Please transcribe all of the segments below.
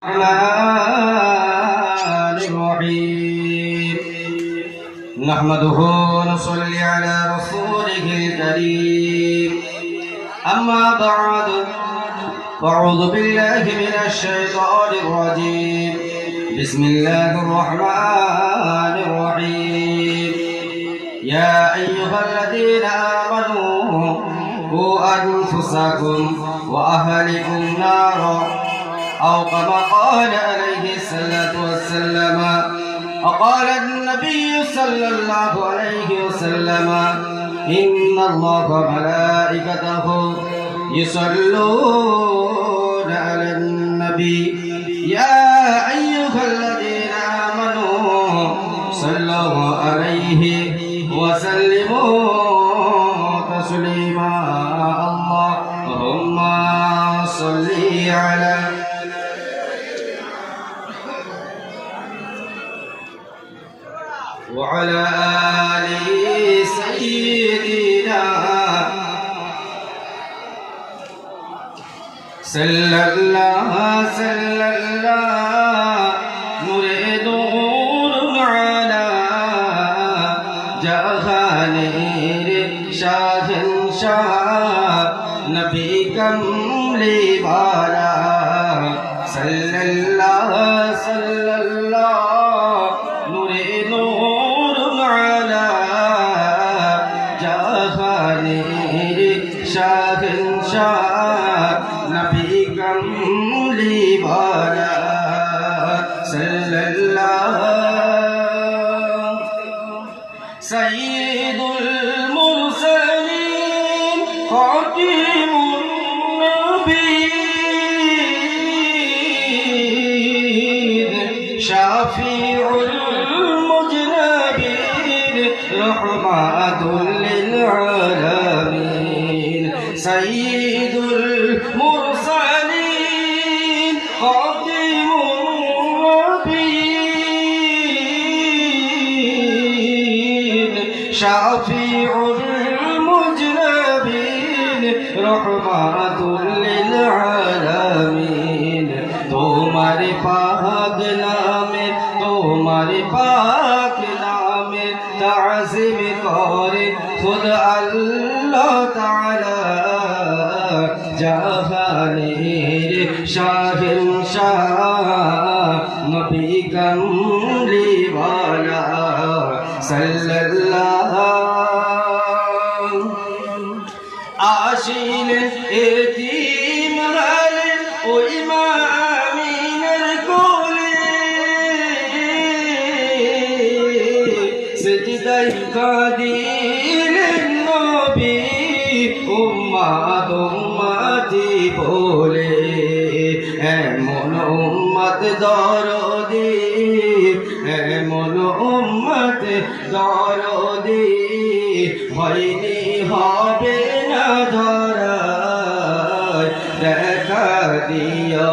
الرحمن الرحيم نحمده ونصلي على رسوله الكريم أما بعد فأعوذ بالله من الشيطان الرجيم بسم الله الرحمن الرحيم يا أيها الذين آمنوا قوا أنفسكم وأهلكم نارا أو كما قال عليه الصلاة والسلام وقال النبي صلى الله عليه وسلم إن الله وملائكته يصلون على النبي يا أيها الذين آمنوا صلوا عليه وسلموا تسليما اللهم صل على وعلى آل سيدنا صلى الله نريد على جهانير شاهنشاه نبي كملي والا صلى الله نريد شاهنشاه نبي كملي والا صلى الله سيد المرسلين خاتم النبيين شافع المذنبين رحمة للعالمين سيد المرسلين خاتم النبيين شافع المذنبين رحمة للعالمين তোমার পাক নামে তাজিম করে খুদ আল্লাহ তাআলা জাহানের শাহেনশাহ নবী কমলি ওয়ালা সাল্লাল্লাহু আশিলেন এতিম হলেন ওই মা আমিনার কোলে সিজদায় কাঁদিলেন নবী উম্মাত উম্মতি বলে এমন উম্মত দরদি এমন উম্মত দরদি হয়নি হবে না ধরায় দেখা দিও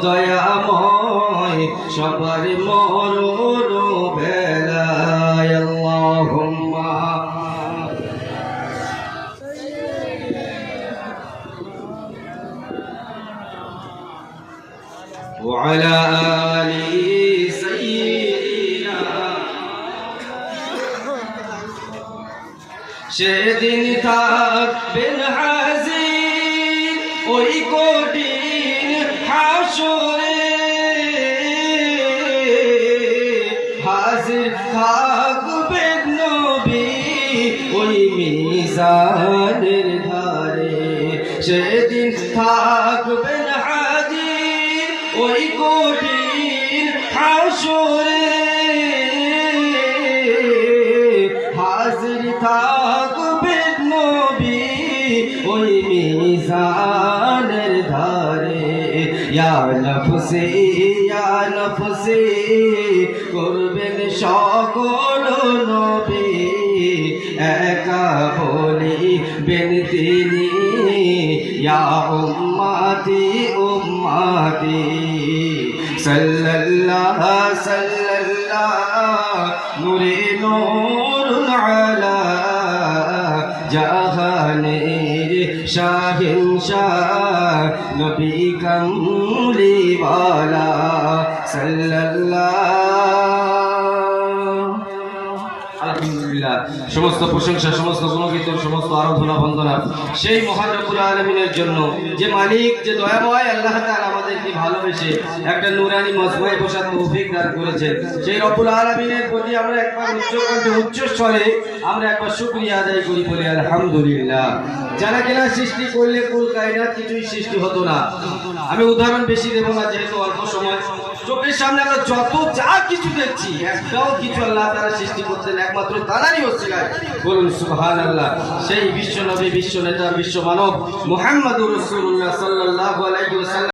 দয়াময় সবার মরণ বেলায় আল্লাহুম্মা وعلى آل سيدنا সেদিন থাকবেন হাজির ওই কঠিন হাসরে হাজির থাকবেন নবী ওই মিজানের ধারে সেদিন থাকবেন হাজির ওই কঠিন হাসরে হাজির থাকবেন নবী ওই মিজানের ধারে ইয়া নফসি করবেন সকল নবী একা বলিবেন তিনি ইয়া উম্মতি উম্মতি সাল্লাল্লাহু নূর আলা জাহানের শাহিনশাহ নবী কামলিওয়ালা সাল্লাল্লাহু। আলহামদুলিল্লাহ, সমস্ত প্রশংসা, সমস্ত গুণকীর্তন, সমস্ত আরাধনা বন্দনা সেই মহান রব্বুল আলামিনের জন্য, যে মালিক, যে দয়াময় আল্লাহ তাআলা আমাদেরকে ভালোবেসে একটা নূরানি মজমায় বসার তৌফিক দান করেছেন। সেই রব্বুল আলামিনের প্রতি আমরা একবার উচ্চকণ্ঠে উচ্চস্বরে আমরা একবার শুকরিয়া আদায় করি, বলি আলহামদুলিল্লাহ। যারা কিনা সৃষ্টি করলে কুল কায়নাত কিছুই সৃষ্টি হতো না। আমি উদাহরণ বেশি দেব না, যেহেতু অল্প সময়। চোখের সামনে আমরা যত যা কিছু দেখছি, একটাও কিছু আল্লাহ তাআলা সৃষ্টি করতেন একমাত্র তাঁরই ওসিলায়। বলুন সুবহানাল্লাহ। সেই বিশ্ব নবী, বিশ্ব নেতা, বিশ্ব মানব মুহাম্মদুর রাসূলুল্লাহ সাল্লাল্লাহু আলাইহি ওয়াসাল্লাম